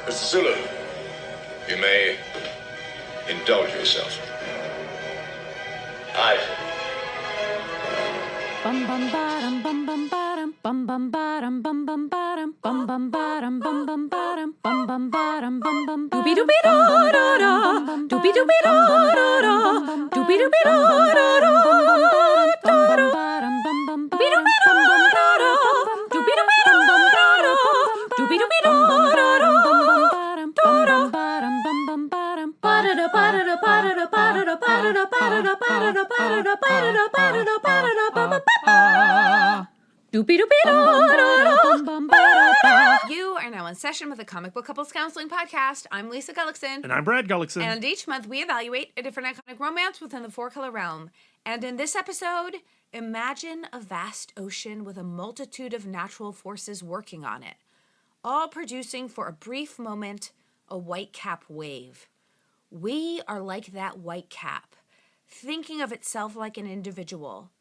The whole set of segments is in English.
Mr. Zulu, you may indulge yourself. Aye. Bum bum bottom bum bum bottom bum bum bottom bum bum bottom bum bum bottom bum bum bottom bum bum bottom bum bum doobie doobie da da da doobie doobie da da da doobie doobie da da da bum bum bottom bum bum doobie doobie da da da doobie doobie da da da doobie doobie da da da bum bum bottom bum bum bottom ba da da ba da da ba da da ba da da ba da da ba da da ba da da ba da da ba da da ba da da ba da da ba You are now in session with the Comic Book Couples Counseling Podcast. I'm Lisa Gullickson. And I'm Brad Gullickson. And each month we evaluate a different iconic romance within the four-color realm. And in this episode, imagine a vast ocean with a multitude of natural forces working on it, all producing for a brief moment a whitecap wave. We are like that whitecap, thinking of itself like an individual.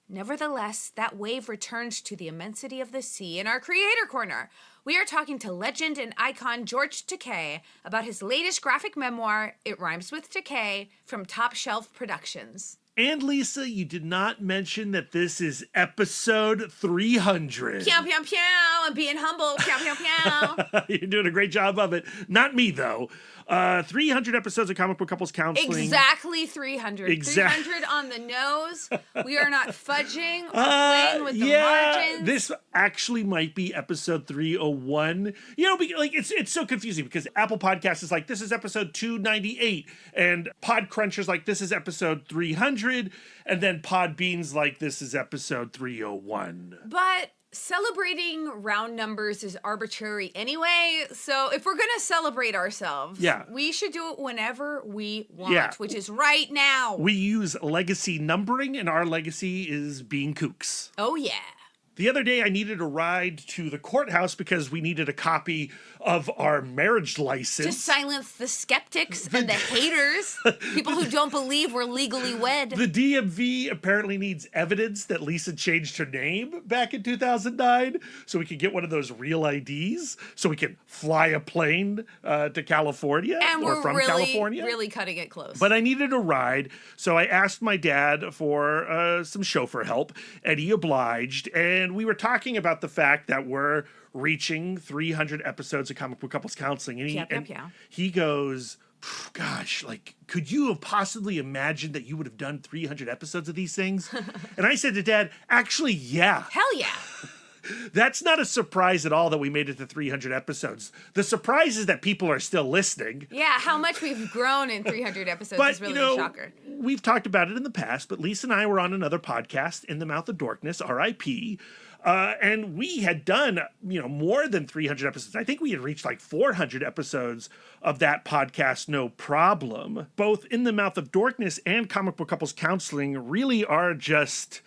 Nevertheless, that wave returns to the immensity of the sea in our Creator Corner. We are talking to legend and icon George Takei about his latest graphic memoir, It Rhymes With Takei, from Top Shelf Productions. And Lisa, you did not mention that this is episode 300. Pew, pew, pew. I'm being humble. Pew, pew, pew. You're doing a great job of it. Not me, though. 300 episodes of Comic Book Couples Counseling. Exactly 300. 300 on the nose. We are not fudging or playing with the margins. This actually might be episode 301. You know, it's so confusing because Apple Podcasts is like, this is episode 298. And Podcruncher's like, this is episode 300. And then Podbean's like, this is episode 301. But celebrating round numbers is arbitrary anyway, so if we're gonna celebrate ourselves, we should do it whenever we want, which is right now. We use legacy numbering, and our legacy is being kooks. Oh yeah. The other day, I needed a ride to the courthouse because we needed a copy of our marriage license. To silence the skeptics and the haters, people who don't believe we're legally wed. The DMV apparently needs evidence that Lisa changed her name back in 2009 so we could get one of those real IDs so we can fly a plane to California or from California. Really cutting it close. But I needed a ride, so I asked my dad for some chauffeur help, and he obliged. And we were talking about the fact that we're reaching 300 episodes of Comic Book Couples Counseling. And he goes, gosh, like, could you have possibly imagined that you would have done 300 episodes of these things? And I said to Dad, actually, yeah. Hell yeah. That's not a surprise at all that we made it to 300 episodes. The surprise is that people are still listening. Yeah, how much we've grown in 300 episodes is really a shocker. We've talked about it in the past, but Lisa and I were on another podcast, In the Mouth of Darkness, R.I.P., and we had done, more than 300 episodes. I think we had reached like 400 episodes of that podcast, no problem. Both In the Mouth of Darkness and Comic Book Couples Counseling really are just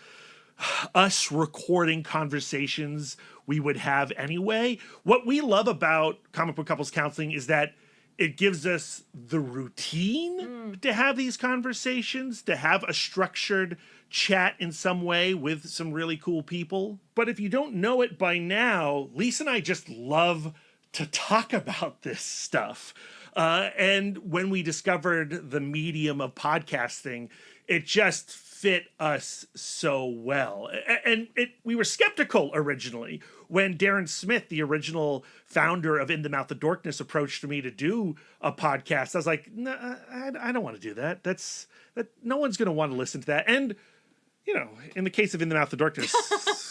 us recording conversations we would have anyway. What we love about Comic Book Couples Counseling is that it gives us the routine to have these conversations, to have a structured chat in some way with some really cool people. But if you don't know it by now, Lisa and I just love to talk about this stuff. And when we discovered the medium of podcasting, it just fit us so well. And we were skeptical originally when Darren Smith, the original founder of In the Mouth of Darkness, approached me to do a podcast. I was like, no, I don't want to do that. No one's going to want to listen to that. And in the case of In the Mouth of Darkness,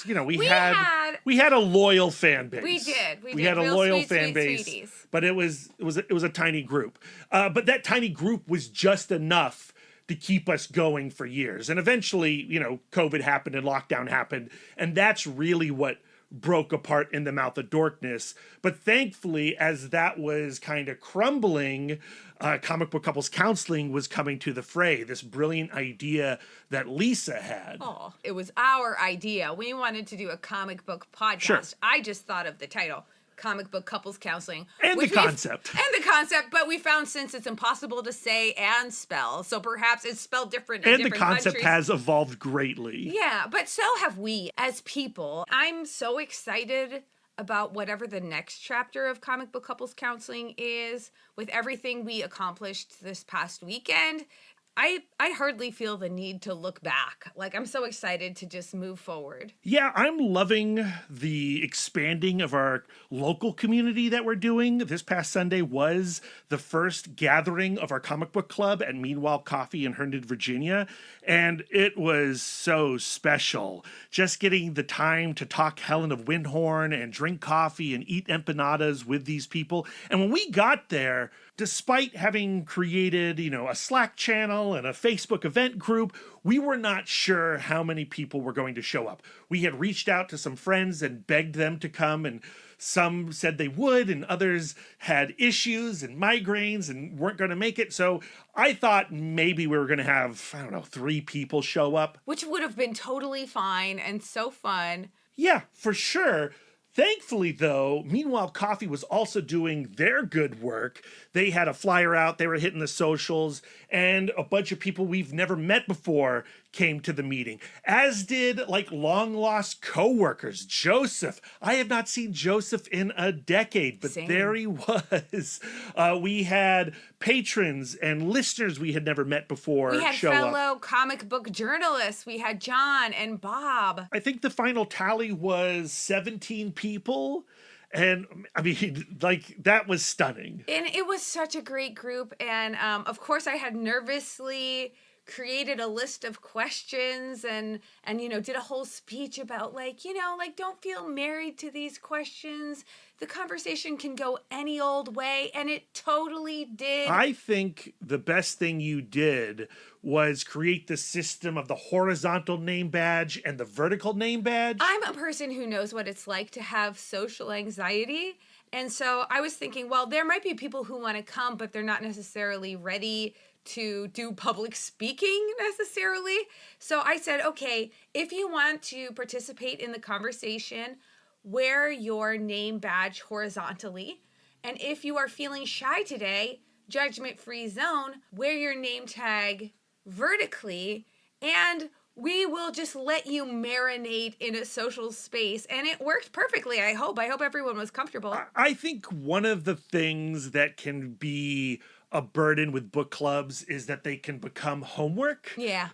we had a loyal fan base. We did. We had a loyal fan base, sweeties. But it was a tiny group. But that tiny group was just enough to keep us going for years. And eventually, COVID happened and lockdown happened, and that's really what broke apart In the Mouth of Darkness. But thankfully, as that was kind of crumbling, Comic Book Couples Counseling was coming to the fray, this brilliant idea that Lisa had. Oh, it was our idea. We wanted to do a comic book podcast. Sure. I just thought of the title, Comic Book Couples Counseling. And the concept, but we found since it's impossible to say and spell, so perhaps it's spelled different in and different the concept countries. has evolved greatly. Yeah, but so have we as people. I'm so excited about whatever the next chapter of Comic Book Couples Counseling is, with everything we accomplished this past weekend, I hardly feel the need to look back. Like, I'm so excited to just move forward. Yeah, I'm loving the expanding of our local community that we're doing. This past Sunday was the first gathering of our comic book club at Meanwhile Coffee in Herndon, Virginia, and it was so special. Just getting the time to talk Helen of Windhorn and drink coffee and eat empanadas with these people. And when we got there, despite having created, a Slack channel and a Facebook event group, we were not sure how many people were going to show up. We had reached out to some friends and begged them to come, and some said they would, and others had issues and migraines and weren't going to make it. So I thought maybe we were going to have, 3 people show up. Which would have been totally fine and so fun. Yeah, for sure. Thankfully, though, Meanwhile Coffee was also doing their good work. They had a flyer out, they were hitting the socials, and a bunch of people we've never met before came to the meeting, as did long-lost co-workers. Joseph. I have not seen Joseph in a decade, but Same. There he was. We had patrons and listeners we had never met before We had show up. fellow comic book journalists. We had John and Bob. I think the final tally was 17 people. And I mean, that was stunning. And it was such a great group. And of course, I had nervously created a list of questions and did a whole speech about don't feel married to these questions. The conversation can go any old way, and it totally did. I think the best thing you did was create the system of the horizontal name badge and the vertical name badge. I'm a person who knows what it's like to have social anxiety. And so I was thinking, well, there might be people who want to come, but they're not necessarily ready to do public speaking necessarily. So I said, okay, if you want to participate in the conversation, wear your name badge horizontally. And if you are feeling shy today, judgment-free zone, wear your name tag vertically, and we will just let you marinate in a social space. And it worked perfectly, I hope. I hope everyone was comfortable. I think one of the things that can be a burden with book clubs is that they can become homework. Yeah.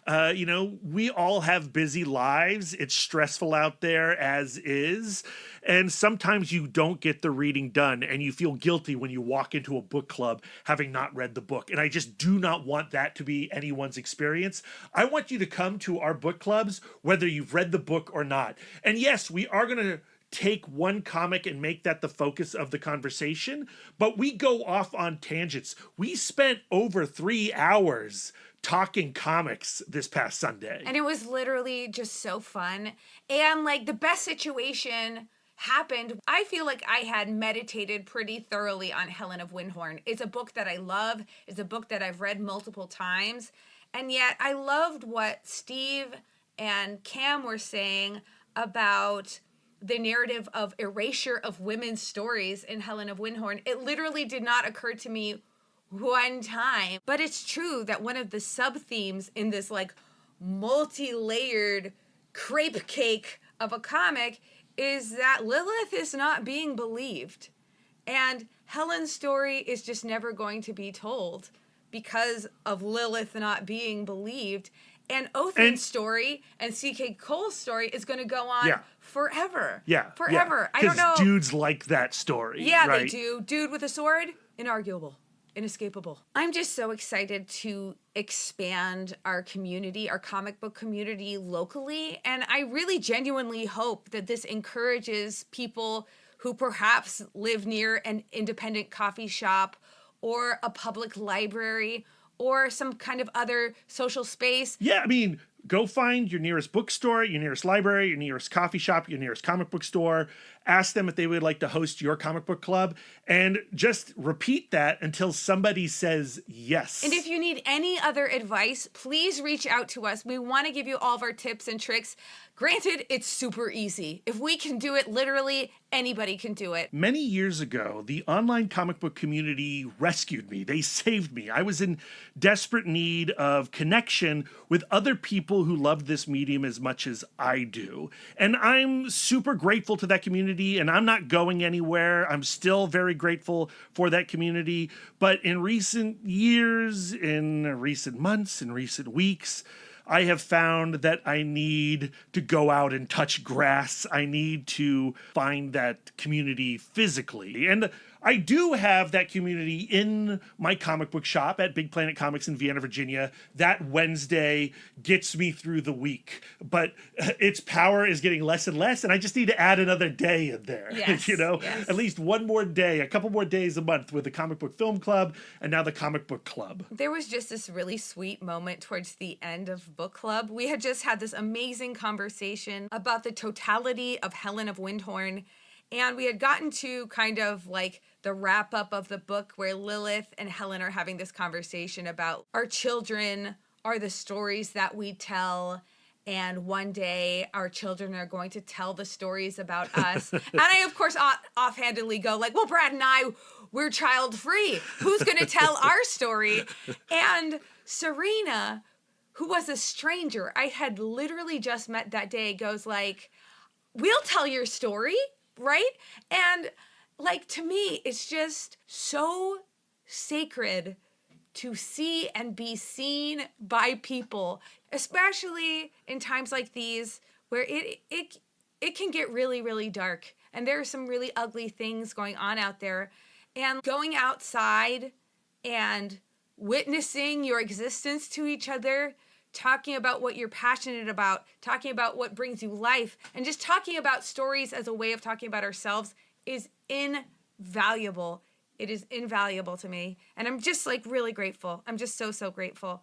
We all have busy lives. It's stressful out there as is. And sometimes you don't get the reading done and you feel guilty when you walk into a book club having not read the book. And I just do not want that to be anyone's experience. I want you to come to our book clubs, whether you've read the book or not. And yes, we are going to take one comic and make that the focus of the conversation, but we go off on tangents. We spent over 3 hours talking comics this past Sunday. And it was literally just so fun. And the best situation happened. I feel like I had meditated pretty thoroughly on Helen of Windhorn. It's a book that I love. It's a book that I've read multiple times. And yet I loved what Steve and Cam were saying about the narrative of erasure of women's stories in Helen of Windhorn. It literally did not occur to me one time. But it's true that one of the sub-themes in this multi-layered crepe cake of a comic is that Lilith is not being believed. And Helen's story is just never going to be told because of Lilith not being believed. And Othin's story and C.K. Cole's story is going to go on forever. Yeah. Forever. Yeah. I don't know. Dudes like that story. Yeah, right? They do. Dude with a sword, inarguable, inescapable. I'm just so excited to expand our community, our comic book community locally. And I really genuinely hope that this encourages people who perhaps live near an independent coffee shop or a public library or some kind of other social space. Yeah, I mean, go find your nearest bookstore, your nearest library, your nearest coffee shop, your nearest comic book store. Ask them if they would like to host your comic book club, and just repeat that until somebody says yes. And if you need any other advice, please reach out to us. We want to give you all of our tips and tricks. Granted, it's super easy. If we can do it, literally anybody can do it. Many years ago, the online comic book community rescued me. They saved me. I was in desperate need of connection with other people who loved this medium as much as I do. And I'm super grateful to that community community, and I'm not going anywhere. I'm still very grateful for that community. But in recent years, in recent months, in recent weeks, I have found that I need to go out and touch grass. I need to find that community physically. And I do have that community in my comic book shop at Big Planet Comics in Vienna, Virginia. That Wednesday gets me through the week, but its power is getting less and less, and I just need to add another day in there. Yes, yes. At least one more day, a couple more days a month with the Comic Book Film Club and now the Comic Book Club. There was just this really sweet moment towards the end of book club. We had just had this amazing conversation about the totality of Helen of Windhorn, and we had gotten to kind of like the wrap up of the book where Lilith and Helen are having this conversation about our children are the stories that we tell, and one day our children are going to tell the stories about us. And I, of course, offhandedly go like, well, Brad and I, we're child free. Who's going to tell our story? And Serena, who was a stranger I had literally just met that day, goes like, we'll tell your story, right? And like, to me, it's just so sacred to see and be seen by people, especially in times like these where it can get really, really dark. And there are some really ugly things going on out there. And going outside and witnessing your existence to each other, talking about what you're passionate about, talking about what brings you life, and just talking about stories as a way of talking about ourselves is invaluable. It is invaluable to me. And I'm just like really grateful. I'm just so grateful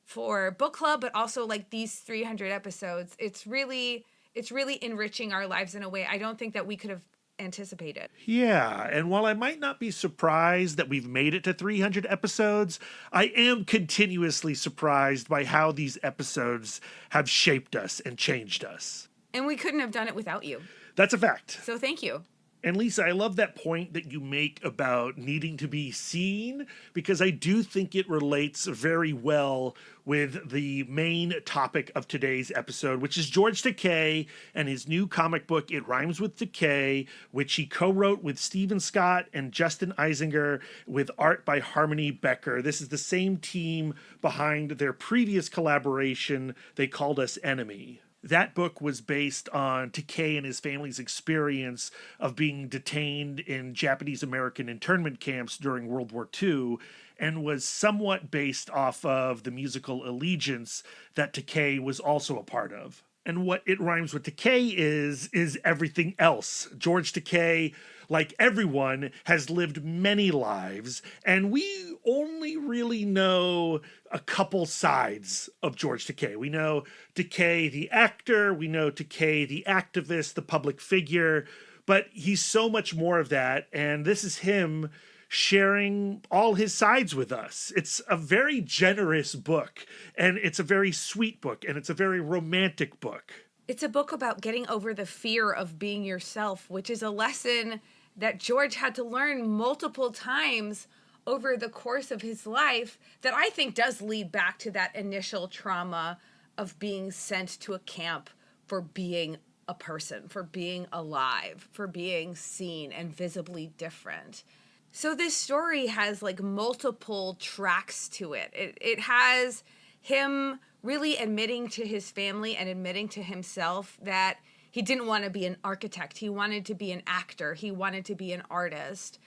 for book club, but also like these 300 episodes. It's really enriching our lives in a way I don't think that we could have anticipated. Yeah, and while I might not be surprised that we've made it to 300 episodes, I am continuously surprised by how these episodes have shaped us and changed us. And we couldn't have done it without you. That's a fact. So thank you. And Lisa, I love that point that you make about needing to be seen, because I do think it relates very well with the main topic of today's episode, which is George Takei and his new comic book, It Rhymes With Takei, which he co-wrote with Stephen Scott and Justin Eisinger with art by Harmony Becker. This is the same team behind their previous collaboration, They Called Us Enemy. That book was based on Takei and his family's experience of being detained in Japanese-American internment camps during World War II, and was somewhat based off of the musical Allegiance that Takei was also a part of. And what It Rhymes With Takei is everything else. George Takei, like everyone, has lived many lives, and we only really know a couple sides of George Takei. We know Takei the actor, we know Takei the activist, the public figure, but he's so much more of that, and this is him sharing all his sides with us. It's a very generous book, and it's a very sweet book, and it's a very romantic book. It's a book about getting over the fear of being yourself, which is a lesson that George had to learn multiple times over the course of his life that I think does lead back to that initial trauma of being sent to a camp for being a person, for being alive, for being seen and visibly different. So this story has like multiple tracks to it. It has him really admitting to his family and admitting to himself that he didn't want to be an architect. He wanted to be an actor. He wanted to be an artist.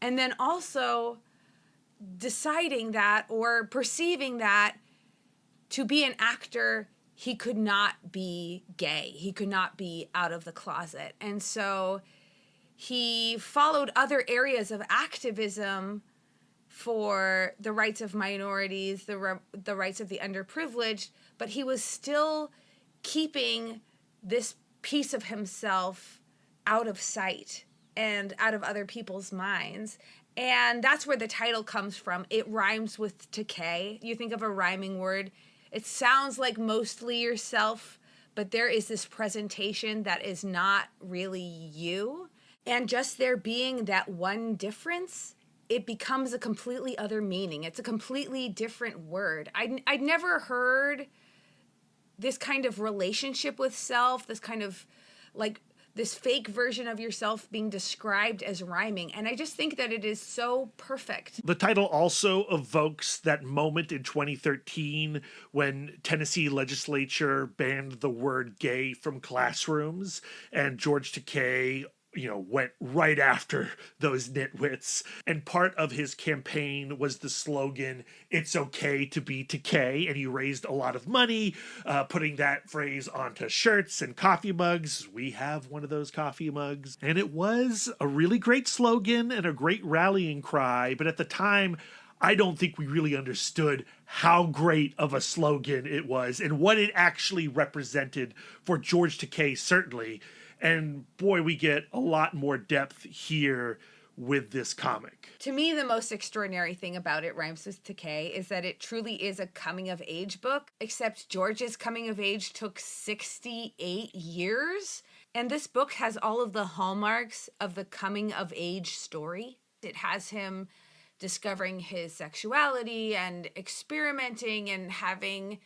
And then also deciding that or perceiving that to be an actor, he could not be gay. He could not be out of the closet. And so he followed other areas of activism for the rights of minorities, the rights of the underprivileged, but he was still keeping this piece of himself out of sight and out of other people's minds. And that's where the title comes from. It rhymes with Takei. You think of a rhyming word, it sounds like mostly yourself, but there is this presentation that is not really you. And just there being that one difference, it becomes a completely other meaning. It's a completely different word. I'd never heard this kind of relationship with self, this kind of like this fake version of yourself being described as rhyming. And I just think that it is so perfect. The title also evokes that moment in 2013 when Tennessee legislature banned the word gay from classrooms, and George Takei went right after those nitwits. And part of his campaign was the slogan, "It's okay to be Takei." And he raised a lot of money, putting that phrase onto shirts and coffee mugs. We have one of those coffee mugs. And it was a really great slogan and a great rallying cry. But at the time, I don't think we really understood how great of a slogan it was and what it actually represented for George Takei, certainly. And boy, we get a lot more depth here with this comic. To me, the most extraordinary thing about it, Rhymes With Takei, is that it truly is a coming-of-age book, except George's coming of age took 68 years. And this book has all of the hallmarks of the coming-of-age story. It has him discovering his sexuality and experimenting and having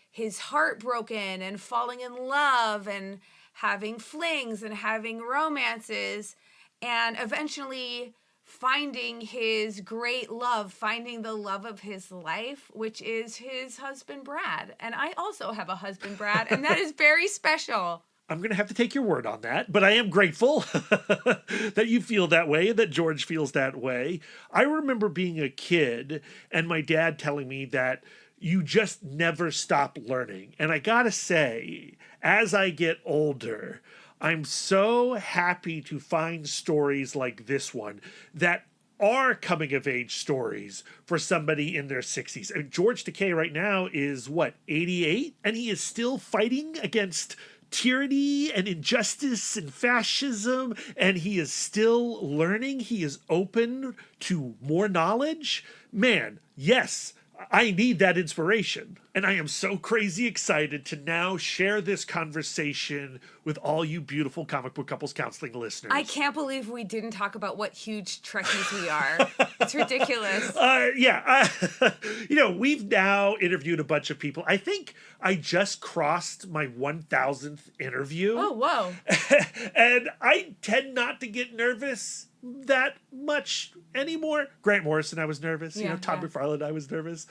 his heart broken and falling in love and having flings and having romances, and eventually finding his great love, finding the love of his life, which is his husband, Brad. And I also have a husband, Brad, and that is very special. I'm going to have to take your word on that, but I am grateful that you feel that way, that George feels that way. I remember being a kid and my dad telling me that you just never stop learning. And I gotta say, as I get older, I'm so happy to find stories like this one that are coming of age stories for somebody in their 60s. And George Takei right now is 88? And he is still fighting against tyranny and injustice and fascism, and he is still learning. He is open to more knowledge. Man, yes, I need that inspiration. And I am so crazy excited to now share this conversation with all you beautiful Comic Book Couples Counseling listeners. I can't believe we didn't talk about what huge Trekkies we are. It's ridiculous. We've now interviewed a bunch of people. I think I just crossed my 1,000th interview. Oh, whoa. And I tend not to get nervous that much anymore. Grant Morrison, I was nervous. Todd McFarlane, I was nervous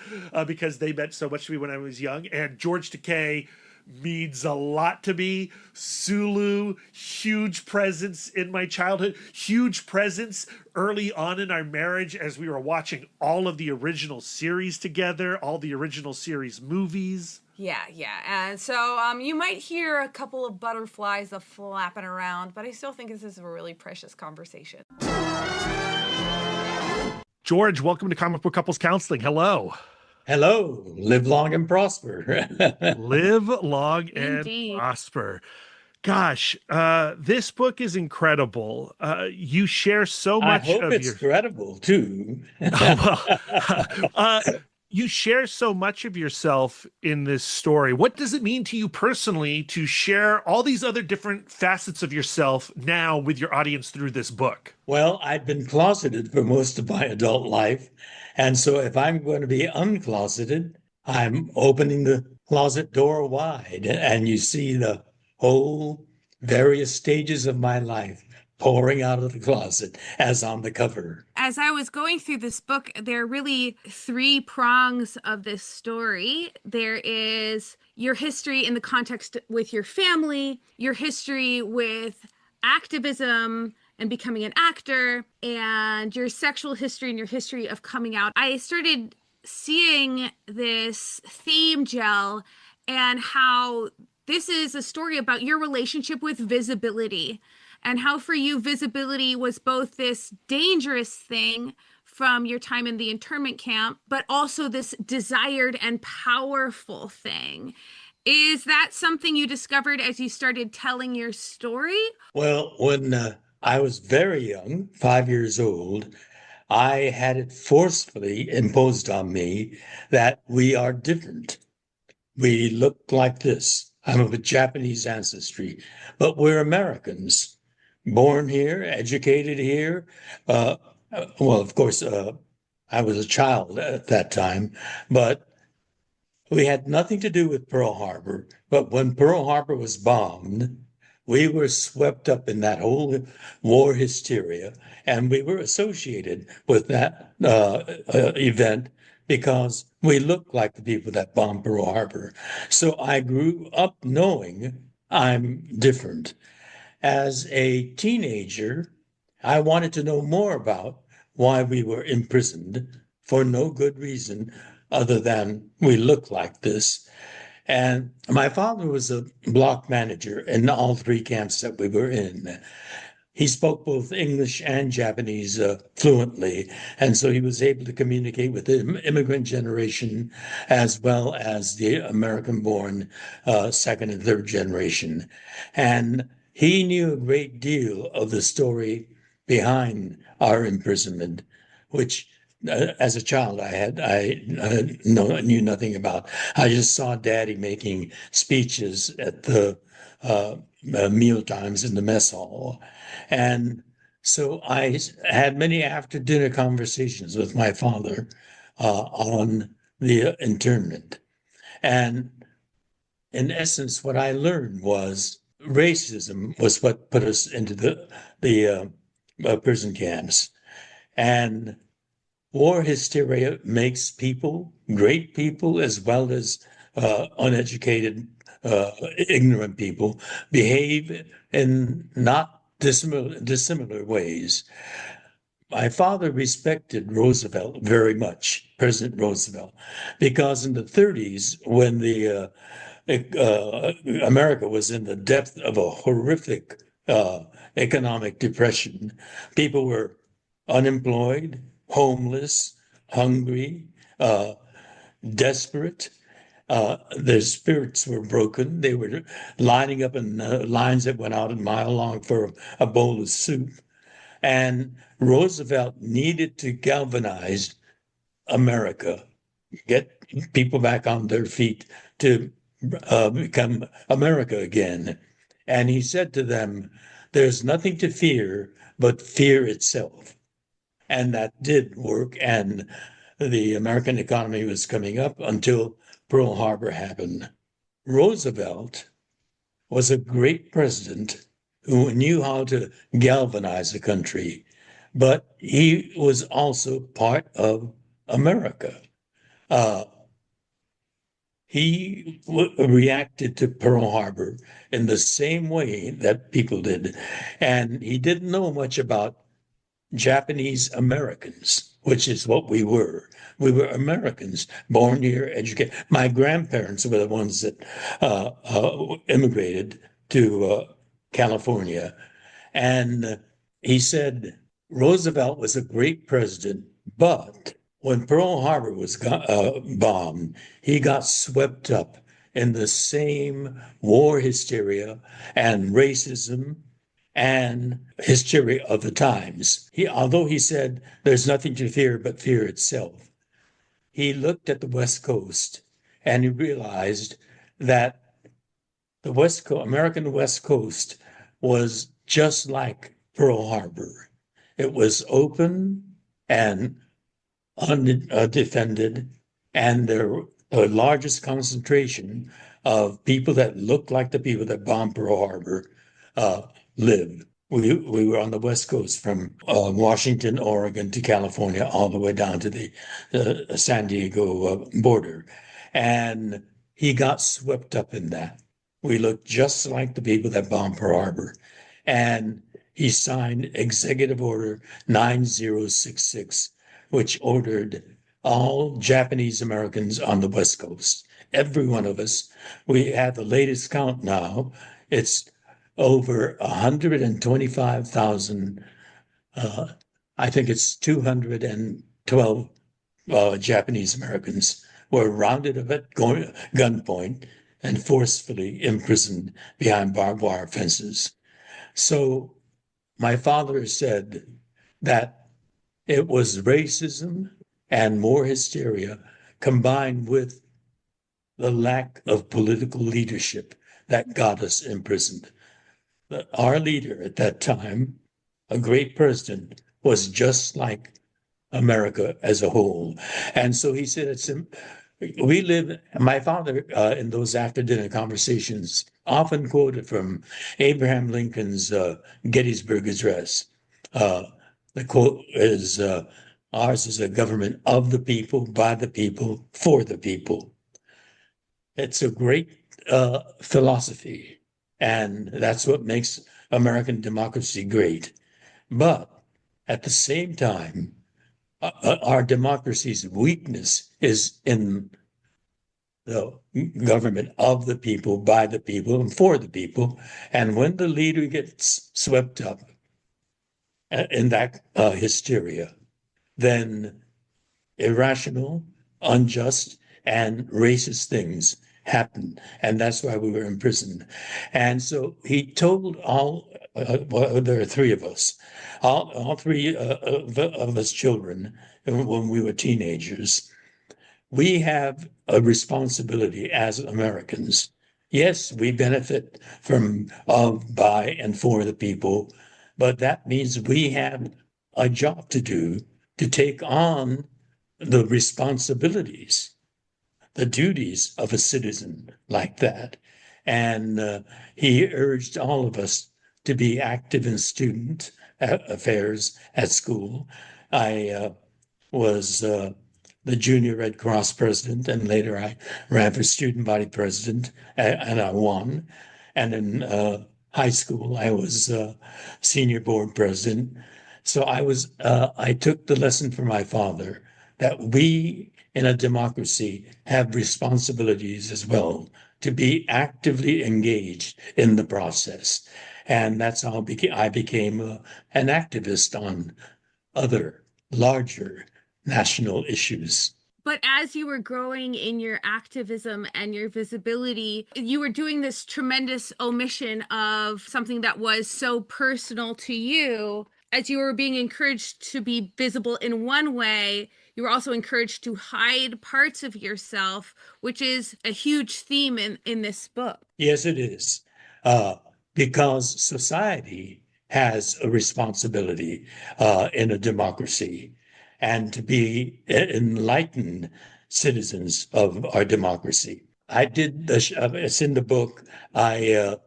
because they meant so much to me when I was young. And George Takei means a lot to me. Sulu, huge presence in my childhood, huge presence early on in our marriage as we were watching all of the original series together, all the original series movies. Yeah. And so you might hear a couple of butterflies flapping around, but I still think this is a really precious conversation. George, welcome to Comic Book Couples Counseling. Hello. Hello. Live long and prosper. Live long and Indeed. prosper. Gosh, this book is incredible. You share so much I hope of it's credible too. You share so much of yourself in this story. What does it mean to you personally to share all these other different facets of yourself now with your audience through this book? Well, I've been closeted for most of my adult life. And so if I'm going to be uncloseted, I'm opening the closet door wide, and you see the whole various stages of my life pouring out of the closet as on the cover. As I was going through this book, there are really three prongs of this story. There is your history in the context with your family, your history with activism and becoming an actor, and your sexual history and your history of coming out. I started seeing this theme gel and how this is a story about your relationship with visibility, and how for you visibility was both this dangerous thing from your time in the internment camp, but also this desired and powerful thing. Is that something you discovered as you started telling your story? Well, when I was very young, 5 years old, I had it forcefully imposed on me that we are different. We look like this. I'm of a Japanese ancestry, but we're Americans, born here, educated here. Of course, I was a child at that time, but we had nothing to do with Pearl Harbor. But when Pearl Harbor was bombed, we were swept up in that whole war hysteria, and we were associated with that event because we looked like the people that bombed Pearl Harbor. So I grew up knowing I'm different. As a teenager, I wanted to know more about why we were imprisoned for no good reason other than we look like this. And my father was a block manager in all three camps that we were in. He spoke both English and Japanese fluently, and so he was able to communicate with the immigrant generation as well as the American-born second and third generation. And he knew a great deal of the story behind our imprisonment, which as a child, knew nothing about. I just saw Daddy making speeches at the meal times in the mess hall, and so I had many after dinner conversations with my father on the internment. And in essence, what I learned was racism was what put us into the prison camps, and war hysteria makes people, great people, as well as uneducated, ignorant people, behave in not dissimilar ways. My father respected Roosevelt very much, President Roosevelt, because in the 30s, when the America was in the depth of a horrific economic depression, people were unemployed, homeless, hungry, desperate. Their spirits were broken. They were lining up in lines that went out a mile long for a bowl of soup. And Roosevelt needed to galvanize America, get people back on their feet to become America again. And he said to them, there's nothing to fear but fear itself. And that did work. And the American economy was coming up until Pearl Harbor happened. Roosevelt was a great president who knew how to galvanize a country, but he was also part of America. He reacted to Pearl Harbor in the same way that people did. And he didn't know much about Japanese Americans, which is what we were. We were Americans, born here, educated. My grandparents were the ones that immigrated to California. And he said, Roosevelt was a great president, but when Pearl Harbor was bombed, he got swept up in the same war hysteria and racism and hysteria of the times. Although he said there's nothing to fear but fear itself, he looked at the West Coast and he realized that the American West Coast was just like Pearl Harbor. It was open and undefended, and the largest concentration of people that looked like the people that bombed Pearl Harbor lived. We were on the West Coast from Washington, Oregon to California, all the way down to the San Diego border. And he got swept up in that. We looked just like the people that bombed Pearl Harbor. And he signed Executive Order 9066, which ordered all Japanese Americans on the West Coast, every one of us. We have the latest count now. It's over 125,000. I think it's 212 Japanese Americans were rounded up at gunpoint and forcefully imprisoned behind barbed wire fences. So my father said that it was racism and more hysteria combined with the lack of political leadership that got us imprisoned. Our leader at that time, a great president, was just like America as a whole. And so he said my father, in those after dinner conversations, often quoted from Abraham Lincoln's Gettysburg Address. The quote is, ours is a government of the people, by the people, for the people. It's a great philosophy, and that's what makes American democracy great. But at the same time, our democracy's weakness is in the government of the people, by the people, and for the people. And when the leader gets swept up in that hysteria, then irrational, unjust, and racist things happen. And that's why we were imprisoned. And so he told well, there are three of us, all three of us children, when we were teenagers, we have a responsibility as Americans. Yes, we benefit from, of, by, and for the people, but that means we have a job to do to take on the responsibilities, the duties of a citizen like that. And he urged all of us to be active in student affairs at school. I was the Junior Red Cross president, and later I ran for student body president, and I won. And in high school, I was senior board president. So I took the lesson from my father that we in a democracy have responsibilities as well to be actively engaged in the process. And that's how I became an activist on other larger national issues. But as you were growing in your activism and your visibility, you were doing this tremendous omission of something that was so personal to you. As you were being encouraged to be visible in one way, you were also encouraged to hide parts of yourself, which is a huge theme in this book. Yes, it is. Because society has a responsibility in a democracy, and to be enlightened citizens of our democracy. I did it's in the book. I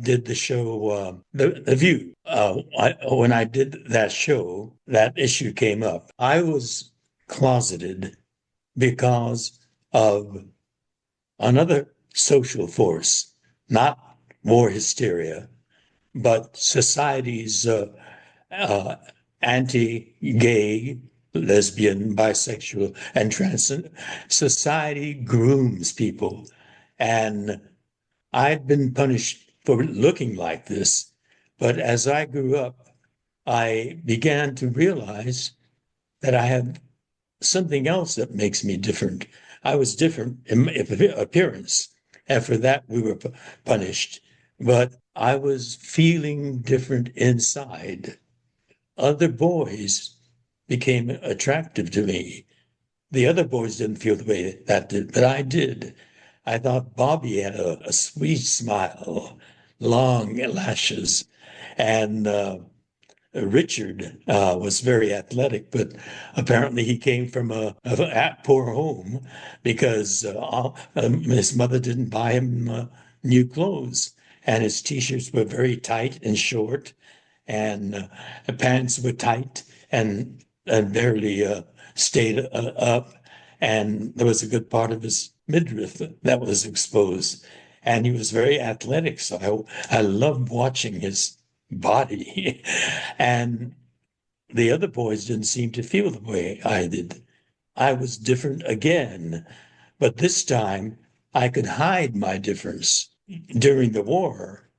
did the show, The View. When I did that show, that issue came up. I was closeted because of another social force, not war hysteria, but society's anti-gay, lesbian, bisexual, and trans society grooms people. And I've been punished for looking like this. But as I grew up, I began to realize that I have something else that makes me different. I was different in appearance, and for that we were punished. But I was feeling different inside. Other boys became attractive to me. The other boys didn't feel the way that did, but I did. I thought Bobby had a sweet smile, long lashes, and Richard was very athletic, but apparently he came from a poor home because his mother didn't buy him new clothes, and his t-shirts were very tight and short, and pants were tight and barely stayed up, and there was a good part of his midriff that was exposed, and he was very athletic. So I loved watching his body, and the other boys didn't seem to feel the way I did. I was different again, but this time I could hide my difference. During the war,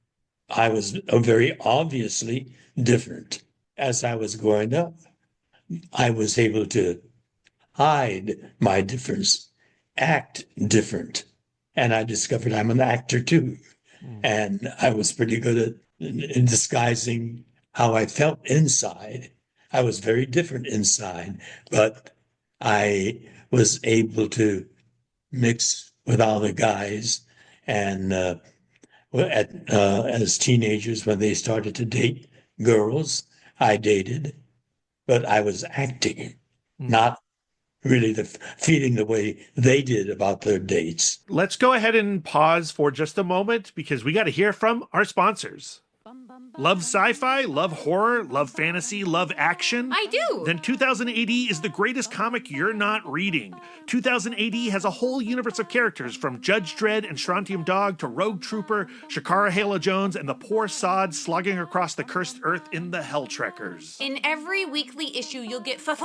I was very obviously different. As I was growing up, I was able to hide my difference, act different. And I discovered I'm an actor too. And I was pretty good at in disguising how I felt inside. I was very different inside, but I was able to mix with all the guys. And as teenagers, when they started to date girls, I dated, but I was acting, not really feeling the way they did about their dates. Let's go ahead and pause for just a moment because we got to hear from our sponsors. Love sci-fi, love horror, love fantasy, love action? I do. Then 2000 AD is the greatest comic you're not reading. 2000 AD has a whole universe of characters from Judge Dredd and Strontium Dog to Rogue Trooper, Shakara Halo Jones, and the poor sod slogging across the cursed earth in the Helltrekkers. In every weekly issue, you'll get 5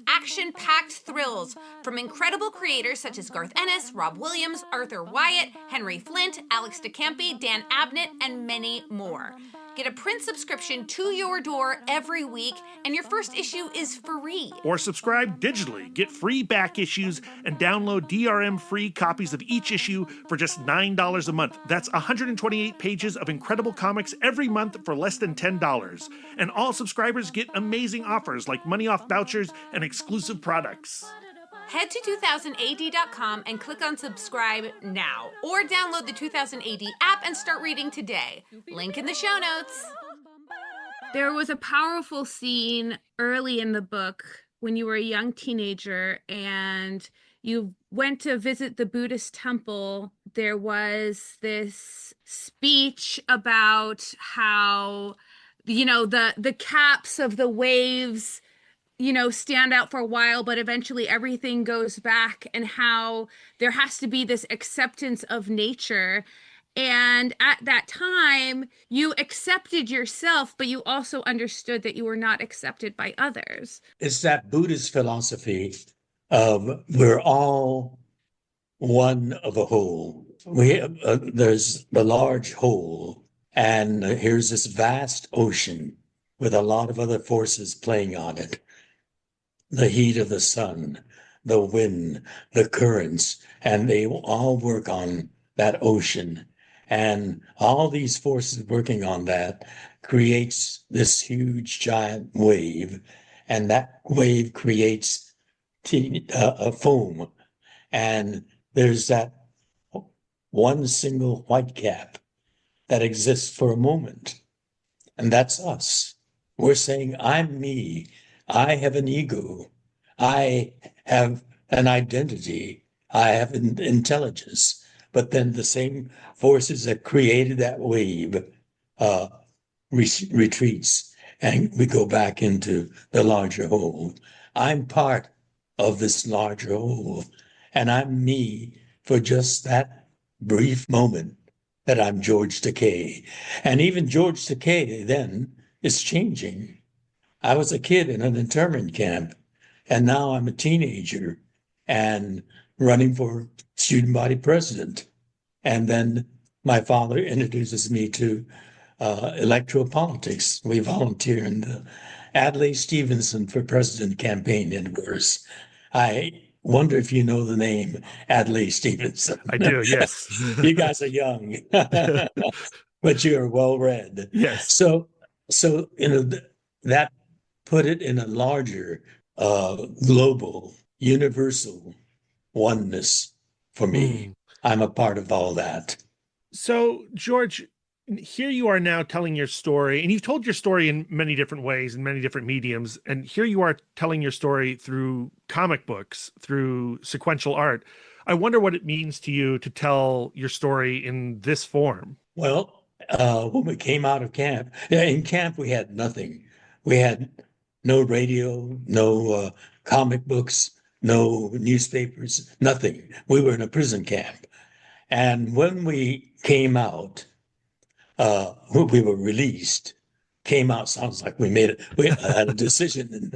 action-packed thrills from incredible creators such as Garth Ennis, Rob Williams, Arthur Wyatt, Henry Flint, Alex DeCampi, Dan Abnett, and many more. Get a print subscription to your door every week, and your first issue is free. Or subscribe digitally, get free back issues, and download DRM-free copies of each issue for just $9 a month. That's 128 pages of incredible comics every month for less than $10. And all subscribers get amazing offers like money off vouchers and exclusive products. Head to 2000AD.com and click on subscribe now, or download the 2000AD app and start reading today. Link in the show notes. There was a powerful scene early in the book when you were a young teenager and you went to visit the Buddhist temple. There was this speech about how, the caps of the waves stand out for a while, but eventually everything goes back, and how there has to be this acceptance of nature. And at that time, you accepted yourself, but you also understood that you were not accepted by others. It's that Buddhist philosophy of we're all one of a whole. There's the large whole, and here's this vast ocean with a lot of other forces playing on it. The heat of the sun, the wind, the currents, and they all work on that ocean. And all these forces working on that creates this huge giant wave. And that wave creates a foam. And there's that one single white cap that exists for a moment. And that's us. We're saying, I'm me. I have an ego. I have an identity. I have an intelligence. But then the same forces that created that wave retreats, and we go back into the larger whole. I'm part of this larger whole, and I'm me for just that brief moment that I'm George Takei. And even George Takei then is changing. I was a kid in an internment camp, and now I'm a teenager and running for student body president. And then my father introduces me to electoral politics. We volunteer in the Adlai Stevenson for President campaign universe. I wonder if you know the name Adlai Stevenson. I do, yes. You guys are young, but you're well read. Yes. So that put it in a larger, global, universal oneness for me. I'm a part of all that. So, George, here you are now telling your story, and you've told your story in many different ways, in many different mediums, and here you are telling your story through comic books, through sequential art. I wonder what it means to you to tell your story in this form. Well, when we came out of camp, in camp we had nothing. We had no radio, no comic books, no newspapers, nothing. We were in a prison camp. And when we came out, we were released. Came out sounds like we had a decision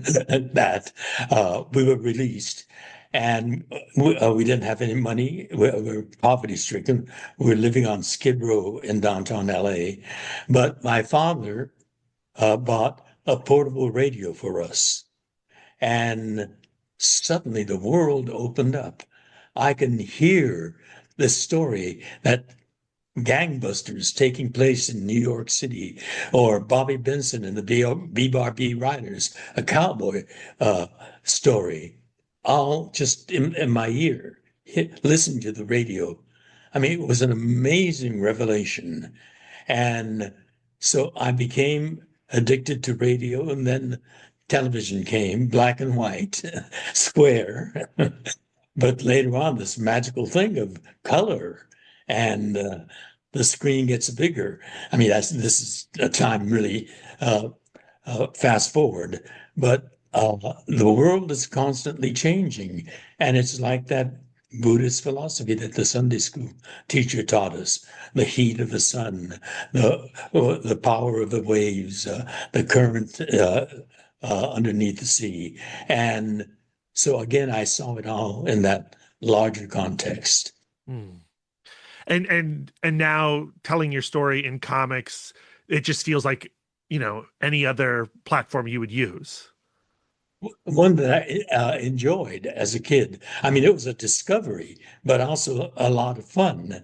that we were released. And we didn't have any money. We were poverty-stricken. We were living on Skid Row in downtown LA. But my father bought a portable radio for us. And suddenly the world opened up. I can hear the story that gangbusters taking place in New York City, or Bobby Benson and the B-Bar-B Riders, a cowboy story, all just in my ear, listening to the radio. I mean, it was an amazing revelation. And so I became addicted to radio, and then television came, black and white, square. But later on, this magical thing of color, and the screen gets bigger. I mean, this is a time really fast forward, but the world is constantly changing, and it's like that Buddhist philosophy that the Sunday school teacher taught us: the heat of the sun, the power of the waves, the current underneath the sea, and so again, I saw it all in that larger context. Mm. And now telling your story in comics, it just feels like, any other platform you would use. One that I enjoyed as a kid. I mean, it was a discovery, but also a lot of fun.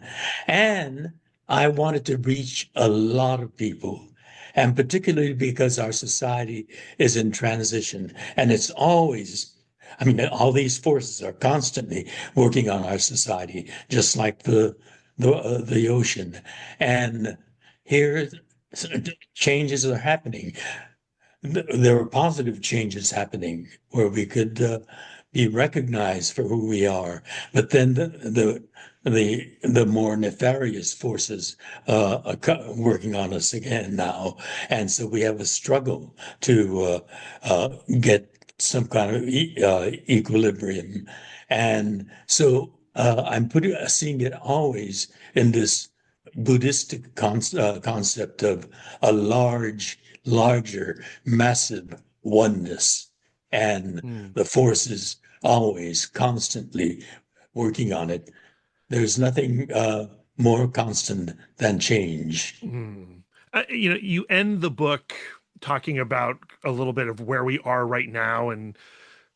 And I wanted to reach a lot of people, and particularly because our society is in transition, and it's always, I mean, all these forces are constantly working on our society, just like the ocean. And here, changes are happening. There were positive changes happening where we could be recognized for who we are, but then the more nefarious forces are working on us again now, and so we have a struggle to get some kind of equilibrium, and so I'm seeing it always in this Buddhistic concept of a larger, massive oneness, and the forces always constantly working on it. There's nothing more constant than change. You end the book talking about a little bit of where we are right now and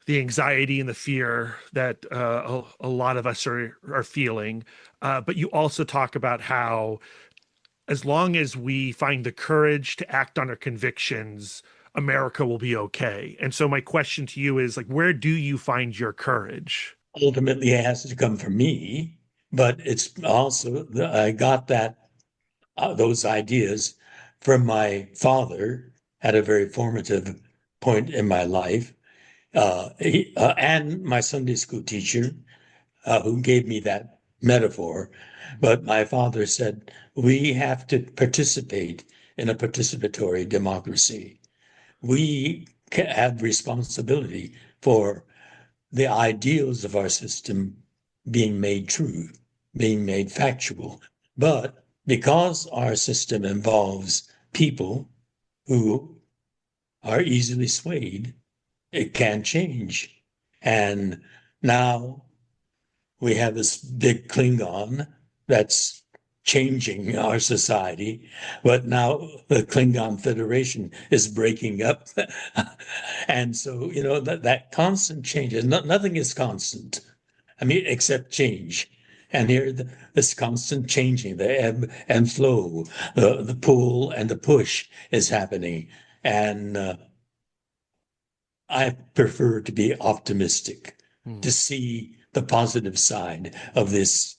the anxiety and the fear that a lot of us are feeling. But you also talk about how as long as we find the courage to act on our convictions, America will be okay. And so my question to you is, like, where do you find your courage? Ultimately, it has to come from me, but it's also, I got those ideas from my father at a very formative point in my life, and my Sunday school teacher, who gave me that metaphor. But my father said, we have to participate in a participatory democracy. We have responsibility for the ideals of our system being made true, being made factual. But because our system involves people who are easily swayed, it can change. And now we have this big Klingon that's changing our society, but now the Klingon Federation is breaking up. And so, that constant change, nothing is constant. I mean, except change. And here, this constant changing, the ebb and flow, the pull and the push is happening. And I prefer to be optimistic, to see the positive side of this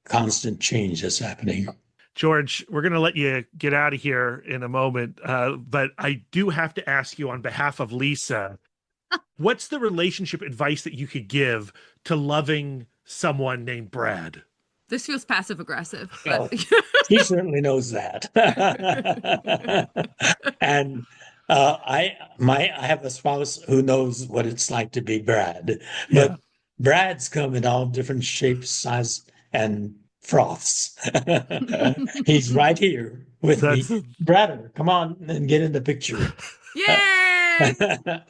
constant change that's happening. George, we're going to let you get out of here in a moment, but I do have to ask you on behalf of Lisa, what's the relationship advice that you could give to loving someone named Brad? This feels passive aggressive. Well, he certainly knows that. And I have a spouse who knows what it's like to be Brad, but Brads come in all different shapes, sizes, and froths. He's right here with me. Bradder, come on and get in the picture. Yay!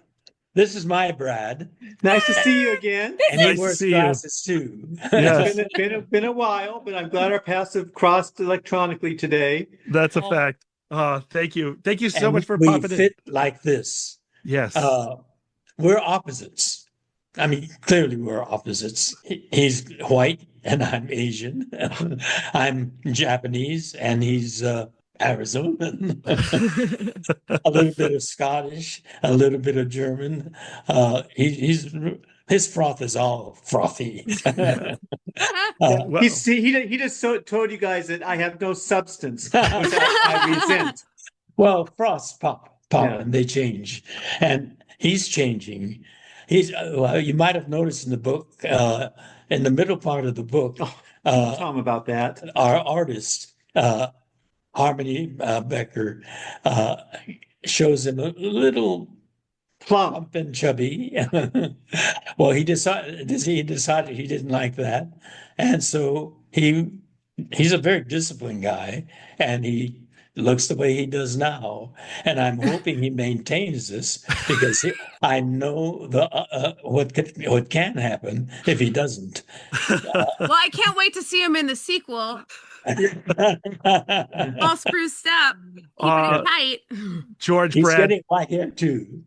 This is my Brad. Nice to see you again. And he wears glasses too. Yes. It's been a while, but I'm glad our paths have crossed electronically today. That's a fact. Thank you. Thank you so much for we popping fit like this. Yes. We're opposites. I mean, clearly we're opposites. He's white and I'm Asian. I'm Japanese and he's Arizonan. A little bit of Scottish, a little bit of German. His froth is all frothy. Well, He just told you guys that I have no substance, which I resent. Well, froths pop and they change. And he's changing. Well, you might have noticed in the book, in the middle part of the book, Tell him about that. our artist, Harmony Becker, shows him a little Plump. plump and chubby. Well, he decided he didn't like that, and so he's a very disciplined guy, and he looks the way he does now. And I'm hoping he maintains this because I know what can happen if he doesn't. Well, I can't wait to see him in the sequel. All spruced up, keeping it tight. George, He's Brad, getting my hair too.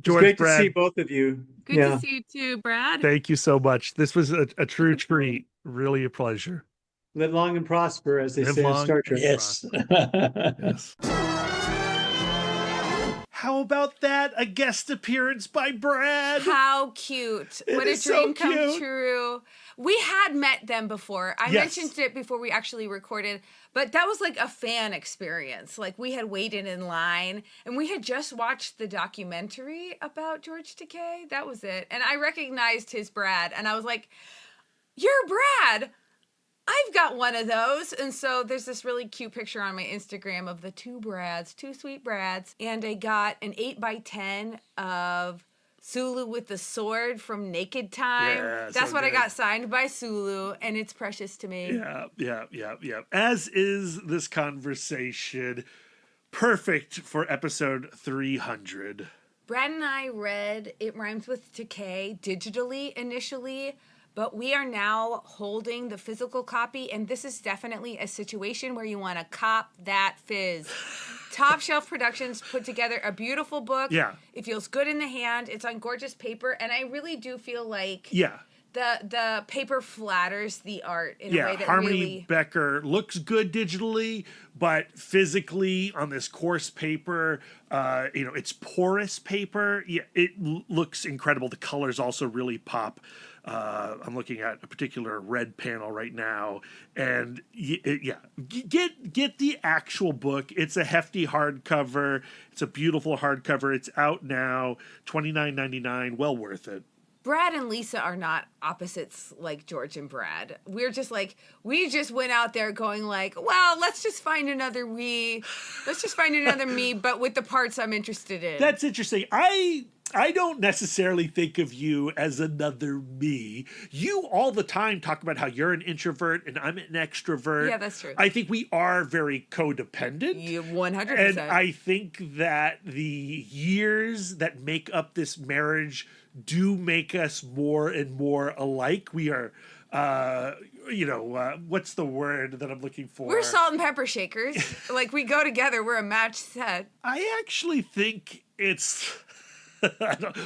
George, Great Brad, to see both of you. Good to see you too, Brad. thank you so much. This was a true treat. Really a pleasure. Live long and prosper, as they Live say in long Star Trek. Yes. Yes. How about that? A guest appearance by Brad. How cute. It What a is so dream come cute. true. We had met them before. I Yes. mentioned it before we actually recorded, but that was like a fan experience. Like we had waited in line and we had just watched the documentary about George Takei. That was it. And I recognized his Brad and I was like, "You're Brad. I've got one of those." And so there's this really cute picture on my Instagram of the two sweet Brads. And I got an 8x10 of Sulu with the sword from Naked Time. Yeah, That's so what I good. got signed by Sulu, and it's precious to me. Yeah. As is this conversation. Perfect for episode 300. Brad and I read It Rhymes with Takei digitally initially, but we are now holding the physical copy, and this is definitely a situation where you want to cop that fizz. Top Shelf Productions put together a beautiful book. Yeah. It feels good in the hand. It's on gorgeous paper, and I really do feel like Yeah. the paper flatters the art in a Yeah, way that Harmony really... Becker looks good digitally, but physically on this coarse paper, it's porous paper. Yeah, it looks incredible. The colors also really pop. I'm looking at a particular red panel right now, and get the actual book. It's a hefty hardcover. It's a beautiful hardcover. It's out now, $29.99. Well worth it. Brad and Lisa are not opposites like George and Brad. We're just like, we just went out there going like, well, let's just find another me, but with the parts I'm interested in. That's interesting. I don't necessarily think of you as another me. You all the time talk about how you're an introvert and I'm an extrovert. Yeah, that's true. I think we are very codependent. You 100%. And I think that the years that make up this marriage do make us more and more alike. We are, what's the word that I'm looking for? We're salt and pepper shakers. Like we go together. We're a match set. I actually think it's...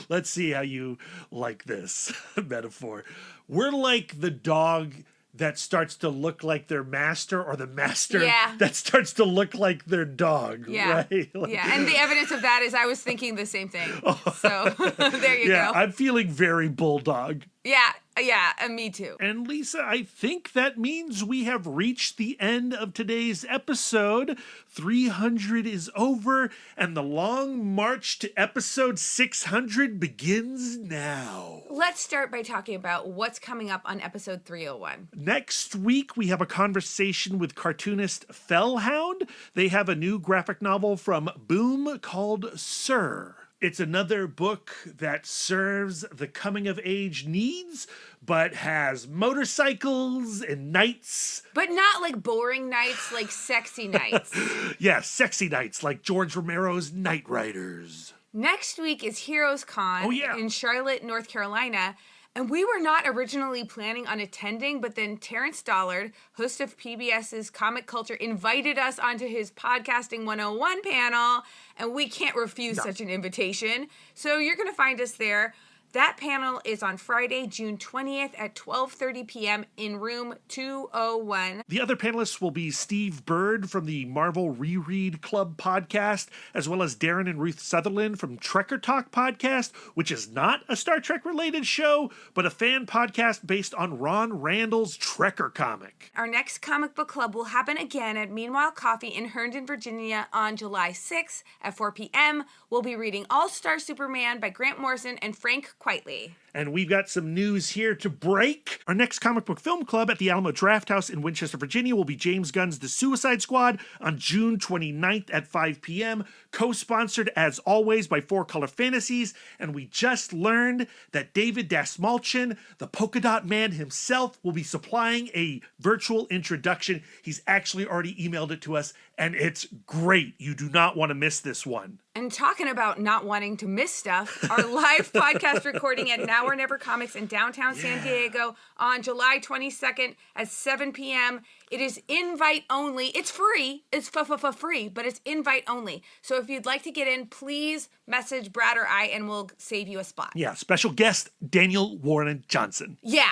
Let's see how you like this metaphor. We're like the dog that starts to look like their master, or the master that starts to look like their dog. Yeah. Right? Like, Yeah. And the evidence of that is I was thinking the same thing. So there you go. I'm feeling very bulldog. Yeah, and me too. And Lisa, I think that means we have reached the end of today's episode. 300 is over, and the long march to episode 600 begins now. Let's start by talking about what's coming up on episode 301. Next week, we have a conversation with cartoonist Fellhound. They have a new graphic novel from Boom called Sir. It's another book that serves the coming-of-age needs, but has motorcycles and knights. But not like boring nights, like sexy nights. Yeah, sexy knights like George Romero's Knight Riders. Next week is Heroes Con in Charlotte, North Carolina. And we were not originally planning on attending, but then Terrence Dollard, host of PBS's Comic Culture, invited us onto his Podcasting 101 panel, and we can't refuse such an invitation. So you're going to find us there. That panel is on Friday, June 20th at 12:30 p.m. in room 201. The other panelists will be Steve Bird from the Marvel Reread Club podcast, as well as Darren and Ruth Sutherland from Trekker Talk podcast, which is not a Star Trek related show, but a fan podcast based on Ron Randall's Trekker comic. Our next comic book club will happen again at Meanwhile Coffee in Herndon, Virginia on July 6th at 4 p.m. We'll be reading All-Star Superman by Grant Morrison and Frank Quitely. And we've got some news here to break. Our next comic book film club at the Alamo Draft House in Winchester, Virginia will be James Gunn's The Suicide Squad on June 29th at 5 p.m., co-sponsored as always by Four Color Fantasies. And we just learned that David Dasmalchian, the Polka Dot Man himself, will be supplying a virtual introduction. He's actually already emailed it to us, and it's great. You do not want to miss this one. And talking about not wanting to miss stuff, our live podcast recording at Now or Never Comics in downtown San Diego on July 22nd at 7 p.m. It is invite only. It's free. It's free, but it's invite only. So if you'd like to get in, please message Brad or I and we'll save you a spot. Yeah, special guest, Daniel Warren Johnson. Yeah.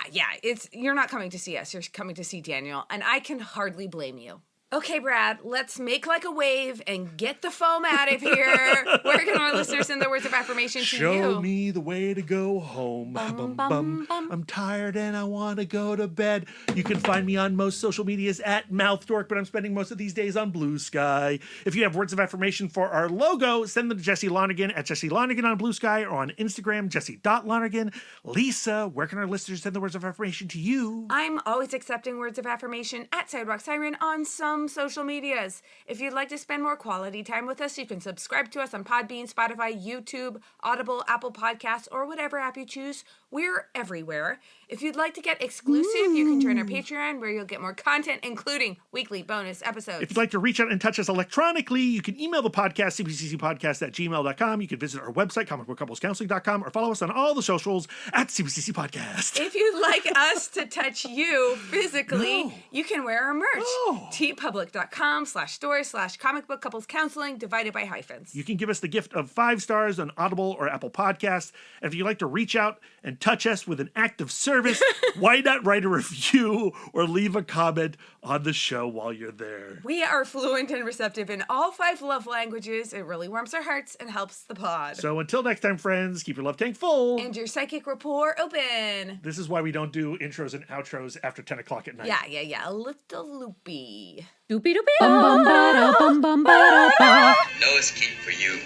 You're not coming to see us. You're coming to see Daniel, and I can hardly blame you. Okay, Brad, let's make like a wave and get the foam out of here. Where can our listeners send their words of affirmation to you? Show me the way to go home. Bum, bum. I'm tired and I want to go to bed. You can find me on most social medias at MouthDork, but I'm spending most of these days on Blue Sky. If you have words of affirmation for our logo, send them to Jesse Lonergan at Jesse Lonergan on Blue Sky or on Instagram, Jesse.Lonergan. Lisa, where can our listeners send the words of affirmation to you? I'm always accepting words of affirmation at Sidewalk Siren on some social medias. If you'd like to spend more quality time with us, you can subscribe to us on Podbean, Spotify, YouTube, Audible, Apple Podcasts, or whatever app you choose. We're everywhere. If you'd like to get exclusive, you can join our Patreon where you'll get more content, including weekly bonus episodes. If you'd like to reach out and touch us electronically, you can email the podcast, cbccpodcast@gmail.com. You can visit our website, comicbookcouplescounseling.com, or follow us on all the socials at CBCC Podcast. If you'd like us to touch you physically, you can wear our merch. tpublic.com/store/comicbookcouplescounseling divided by hyphens. You can give us the gift of 5 stars on Audible or Apple Podcasts. And if you'd like to reach out and touch us with an act of service, why not write a review or leave a comment on the show while you're there? We are fluent and receptive in all 5 love languages. It really warms our hearts and helps the pod. So until next time, friends, keep your love tank full. And your psychic rapport open. This is why we don't do intros and outros after 10 o'clock at night. Yeah. A little loopy. Doopy doopy bum bum bum ba. No escape for you.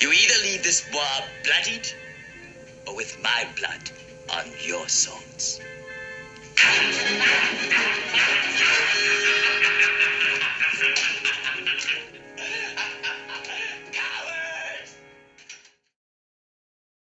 You either leave this war bloodied or with my blood on your swords.